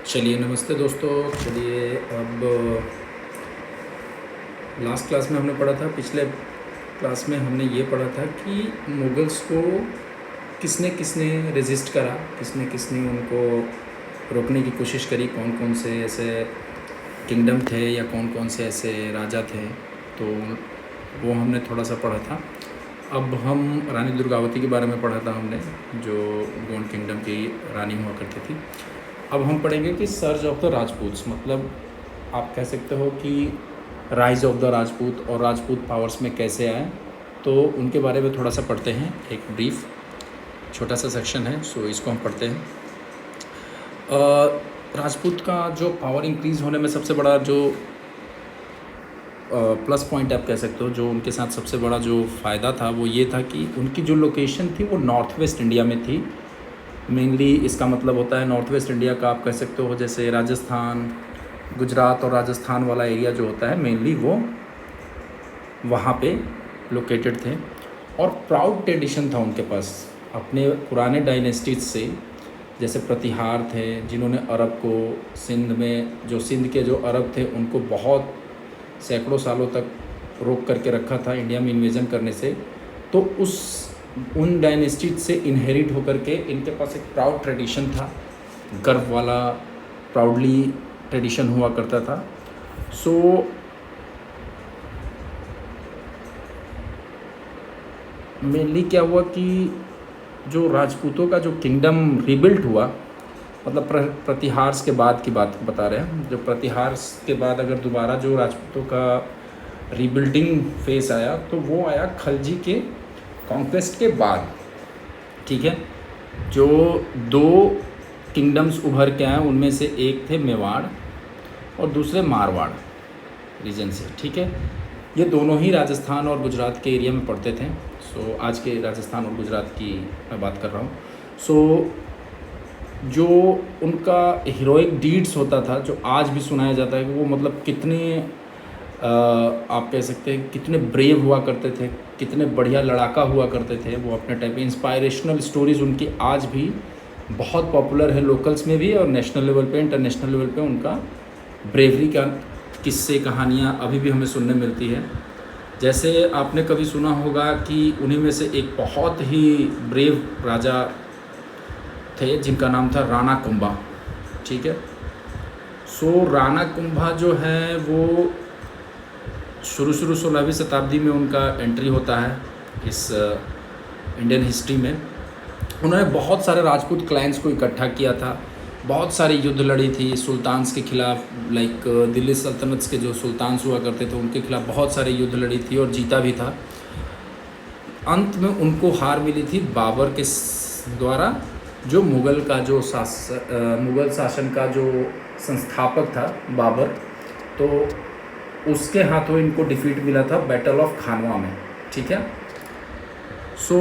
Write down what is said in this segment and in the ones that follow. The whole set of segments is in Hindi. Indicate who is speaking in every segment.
Speaker 1: चलिए नमस्ते दोस्तों। चलिए अब लास्ट क्लास में हमने पढ़ा था, पिछले क्लास में हमने ये पढ़ा था कि मुगल्स को किसने किसने रेजिस्ट करा, किसने किसने उनको रोकने की कोशिश करी, कौन कौन से ऐसे किंगडम थे या कौन कौन से ऐसे राजा थे। तो वो हमने थोड़ा सा पढ़ा था। अब हम रानी दुर्गावती के बारे में पढ़ा था हमने, जो गोंड किंगडम की रानी हुआ करती थी। अब हम पढ़ेंगे कि सर्ज ऑफ द राजपूत्स, मतलब आप कह सकते हो कि राइज ऑफ द राजपूत और राजपूत पावर्स में कैसे आए, तो उनके बारे में थोड़ा सा पढ़ते हैं। एक ब्रीफ छोटा सा सेक्शन है, सो इसको हम पढ़ते हैं। राजपूत का जो पावर इंक्रीज़ होने में सबसे बड़ा जो प्लस पॉइंट आप कह सकते हो, जो उनके साथ सबसे बड़ा जो फ़ायदा था वो ये था कि उनकी जो लोकेशन थी वो नॉर्थ वेस्ट इंडिया में थी। मेनली इसका मतलब होता है नॉर्थ वेस्ट इंडिया का, आप कह सकते हो जैसे राजस्थान, गुजरात और राजस्थान वाला एरिया जो होता है, मेनली वो वहाँ पे लोकेटेड थे। और प्राउड ट्रेडिशन था उनके पास अपने पुराने डायनेस्टीज से, जैसे प्रतिहार थे जिन्होंने अरब को सिंध में, जो सिंध के जो अरब थे उनको बहुत सैकड़ों सालों तक रोक करके रखा था इंडिया में इन्वेजन करने से। तो उन डायनेस्टीज से इनहेरिट होकर के इनके पास एक प्राउड ट्रेडिशन था, गर्व वाला प्राउडली ट्रेडिशन हुआ करता था। सो मेनली क्या हुआ कि जो राजपूतों का जो किंगडम रिबिल्ट हुआ, मतलब प्रतिहार के बाद की बात बता रहे हैं, जो प्रतिहार के बाद अगर दोबारा जो राजपूतों का रीबिल्डिंग फेस आया तो वो आया खलजी के कॉन्क्वेस्ट के बाद। ठीक है, जो दो किंगडम्स उभर के आए उनमें से एक थे मेवाड़ और दूसरे मारवाड़ रीजन से। ठीक है, ये दोनों ही राजस्थान और गुजरात के एरिया में पड़ते थे। सो आज के राजस्थान और गुजरात की मैं बात कर रहा हूँ। सो जो उनका हीरोइक डीड्स होता था, जो आज भी सुनाया जाता है कि वो मतलब कितने आप कह सकते हैं कितने ब्रेव हुआ करते थे, कितने बढ़िया लड़ाका हुआ करते थे वो अपने टाइप पे। इंस्पायरेशनल स्टोरीज़ उनकी आज भी बहुत पॉपुलर है लोकल्स में भी, और नेशनल लेवल पे, इंटरनेशनल लेवल पे उनका ब्रेवरी का किस्से कहानियाँ अभी भी हमें सुनने मिलती है। जैसे आपने कभी सुना होगा कि उन्हीं में से एक बहुत ही ब्रेव राजा थे जिनका नाम था राणा कुंभा। ठीक है, सो राणा कुंभा जो है वो शुरू 16वीं शताब्दी में उनका एंट्री होता है इस इंडियन हिस्ट्री में। उन्होंने बहुत सारे राजपूत क्लैंस को इकट्ठा किया था, बहुत सारी युद्ध लड़ी थी सुल्तान्स के खिलाफ, लाइक दिल्ली सल्तनत के जो सुल्तान्स हुआ करते थे उनके खिलाफ बहुत सारी युद्ध लड़ी थी और जीता भी था। अंत में उनको हार मिली थी बाबर के द्वारा, जो मुग़ल का जो मुग़ल शासन का जो संस्थापक था बाबर, तो उसके हाथों इनको डिफीट मिला था बैटल ऑफ खानवा में। ठीक है, सो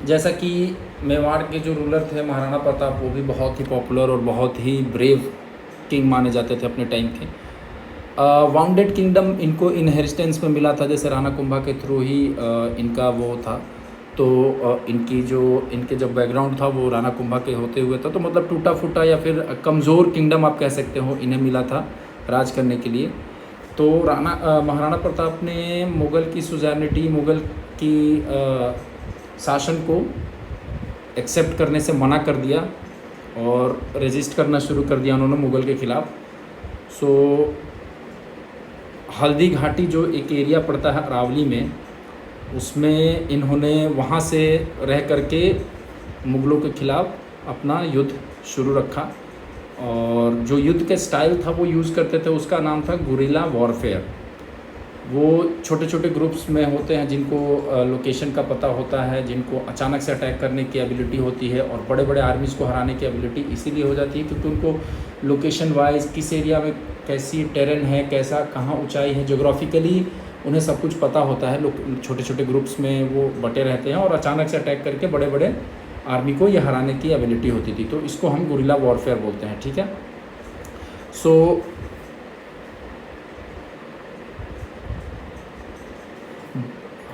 Speaker 1: जैसा कि मेवाड़ के जो रूलर थे महाराणा प्रताप, वो भी बहुत ही पॉपुलर और बहुत ही ब्रेव किंग माने जाते थे अपने टाइम के। वाउंडेड किंगडम इनको इनहेरिटेंस में मिला था, जैसे राणा कुंभा के थ्रू ही इनका वो था। तो इनके जो बैकग्राउंड था वो राणा कुंभा के होते हुए था, तो मतलब टूटा फूटा या फिर कमज़ोर किंगडम आप कह सकते हो इन्हें मिला था राज करने के लिए। तो महाराणा प्रताप ने मुग़ल की सुजैनिटी, मुग़ल की शासन को एक्सेप्ट करने से मना कर दिया और रेजिस्ट करना शुरू कर दिया उन्होंने मुग़ल के ख़िलाफ़। सो हल्दी घाटी जो एक एरिया पड़ता है अरावली में, उसमें इन्होंने वहाँ से रह करके मुग़लों के ख़िलाफ़ अपना युद्ध शुरू रखा। और जो युद्ध के स्टाइल था वो यूज़ करते थे, उसका नाम था गुरिल्ला वॉरफेयर। वो छोटे छोटे ग्रुप्स में होते हैं जिनको लोकेशन का पता होता है, जिनको अचानक से अटैक करने की एबिलिटी होती है, और बड़े बड़े आर्मीज़ को हराने की एबिलिटी इसीलिए हो जाती है क्योंकि उनको लोकेशन वाइज किस एरिया में कैसी टेरेन है, कैसा कहाँ ऊंचाई है, जोग्राफिकली उन्हें सब कुछ पता होता है। लोग छोटे छोटे ग्रुप्स में वो बटे रहते हैं और अचानक से अटैक करके बड़े बड़े आर्मी को ये हराने की एबिलिटी होती थी, तो इसको हम गुरिल्ला वॉरफेयर बोलते हैं। ठीक है, सो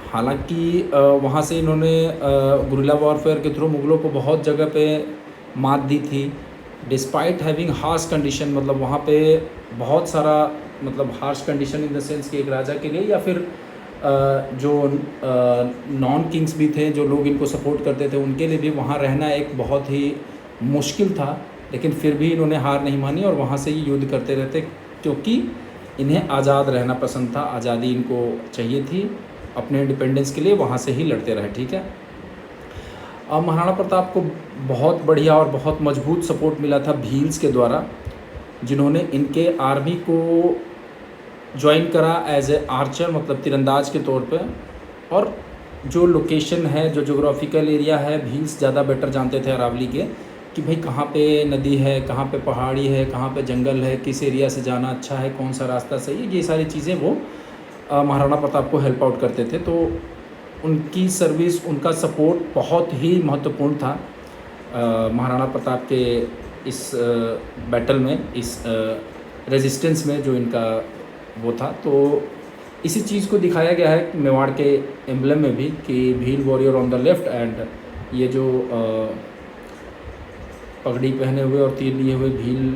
Speaker 1: हालांकि वहाँ से इन्होंने गुरिल्ला वॉरफेयर के थ्रू मुग़लों को बहुत जगह पे मात दी थी, डिस्पाइट हैविंग हार्श कंडीशन, मतलब वहाँ पे बहुत सारा मतलब harsh condition in the sense कि एक राजा के लिए या फिर जो नॉन किंग्स भी थे, जो लोग इनको सपोर्ट करते थे, उनके लिए भी वहाँ रहना एक बहुत ही मुश्किल था। लेकिन फिर भी इन्होंने हार नहीं मानी और वहाँ से ही युद्ध करते रहते, क्योंकि इन्हें आज़ाद रहना पसंद था, आज़ादी इनको चाहिए थी अपने इंडिपेंडेंस के लिए, वहाँ से ही लड़ते रहे। ठीक है। अब महाराणा प्रताप को बहुत बढ़िया और बहुत मजबूत सपोर्ट मिला था भील्स के द्वारा, जिन्होंने इनके आर्मी को ज्वाइन करा एज ए आर्चर, मतलब तीरंदाज के तौर पे। और जो लोकेशन है, जो जोग्राफिकल एरिया है, भील्स ज़्यादा बेटर जानते थे अरावली के, कि भाई कहाँ पे नदी है, कहाँ पे पहाड़ी है, कहाँ पे जंगल है, किस एरिया से जाना अच्छा है, कौन सा रास्ता सही है, ये सारी चीज़ें वो महाराणा प्रताप को हेल्प आउट करते थे। तो उनकी सर्विस, उनका सपोर्ट बहुत ही महत्वपूर्ण था महाराणा प्रताप के इस बैटल में, इस रेजिस्टेंस में जो इनका वो था। तो इसी चीज़ को दिखाया गया है मेवाड़ के एम्बलम में भी, कि Bhil warrior on the left, and ये जो पगड़ी पहने हुए और तीर लिए हुए भील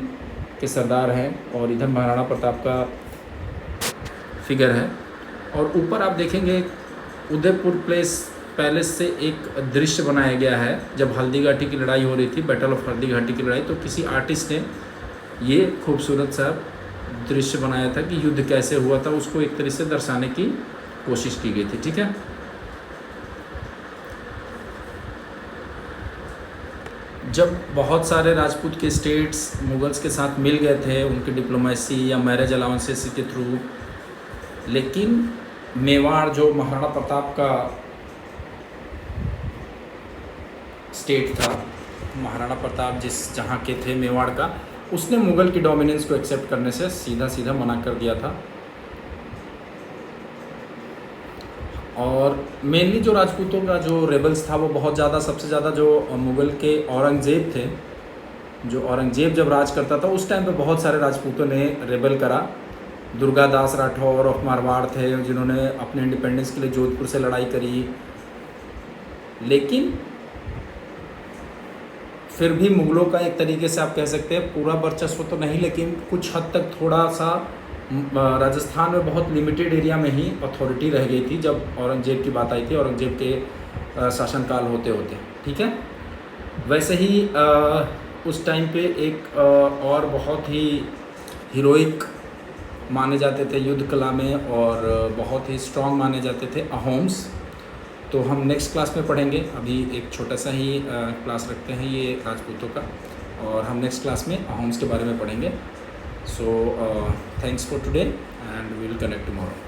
Speaker 1: के सरदार हैं, और इधर महाराणा प्रताप का फिगर है। और ऊपर आप देखेंगे उदयपुर पैलेस से एक दृश्य बनाया गया है, जब हल्दी घाटी की लड़ाई हो रही थी, बैटल ऑफ हल्दी घाटी की लड़ाई, तो किसी आर्टिस्ट ने ये खूबसूरत सा दृश्य बनाया था कि युद्ध कैसे हुआ था, उसको एक तरह से दर्शाने की कोशिश की गई थी। ठीक है। जब बहुत सारे राजपूत के स्टेट्स मुगल्स के साथ मिल गए थे उनकी डिप्लोमेसी या मैरिज अलाउंसेस के थ्रू, लेकिन मेवाड़ जो महाराणा प्रताप का स्टेट था, महाराणा प्रताप जहाँ के थे मेवाड़ का, उसने मुग़ल की डोमिनेंस को एक्सेप्ट करने से सीधा मना कर दिया था। और मेनली जो राजपूतों का जो रेबल्स था वो बहुत ज़्यादा, सबसे ज़्यादा जो मुग़ल के औरंगज़ेब थे, जो औरंगज़ेब जब राज करता था उस टाइम पे बहुत सारे राजपूतों ने रेबल करा। दुर्गादास राठौर ऑफ मारवाड़ थे, जिन्होंने अपने इंडिपेंडेंस के लिए जोधपुर से लड़ाई करी। लेकिन फिर भी मुग़लों का एक तरीके से आप कह सकते हैं पूरा वर्चस्व तो नहीं, लेकिन कुछ हद तक थोड़ा सा राजस्थान में बहुत लिमिटेड एरिया में ही अथॉरिटी रह गई थी जब औरंगज़ेब की बात आई थी, औरंगज़ेब के शासनकाल होते होते। ठीक है। वैसे ही उस टाइम पे एक और बहुत ही हीरोइक माने जाते थे युद्ध कला में, और बहुत ही स्ट्रॉन्ग माने जाते थे अहोम्स। तो हम नेक्स्ट क्लास में पढ़ेंगे, अभी एक छोटा सा ही क्लास रखते हैं ये राजपूतों का, और हम नेक्स्ट क्लास में अहोम्स के बारे में पढ़ेंगे। So thanks for today and we will connect tomorrow.